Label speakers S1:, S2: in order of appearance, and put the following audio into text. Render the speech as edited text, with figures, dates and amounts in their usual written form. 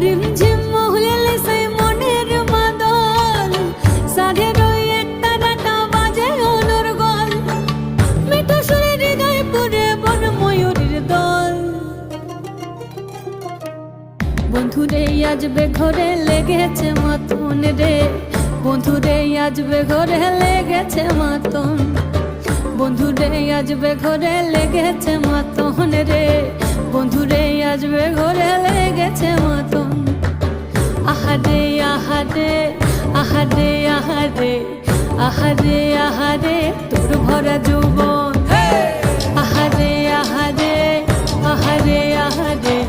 S1: রিমঝিম মহুলে সেই মনের মাদল, সাধের ওই একটা ডাটা বাজে অনুর গল, মিঠো সুরে হৃদয় পুরে বন ময়ূরীর দল। বন্ধুরে আজবে ঘরে লেগেছে মাতন রে, বন্ধুরে আজবে ঘরে লেগেছে মাতন, বন্ধুরে আজবে ঘরে লেগেছে মাতন রে, বন্ধুরে আজবে ঘরে লেগেছে মাতন। আহারে আহারে আহারে আহারে আহারে আহারে তোর ভরা যৌবন, আহারে আহারে আহারে আহারে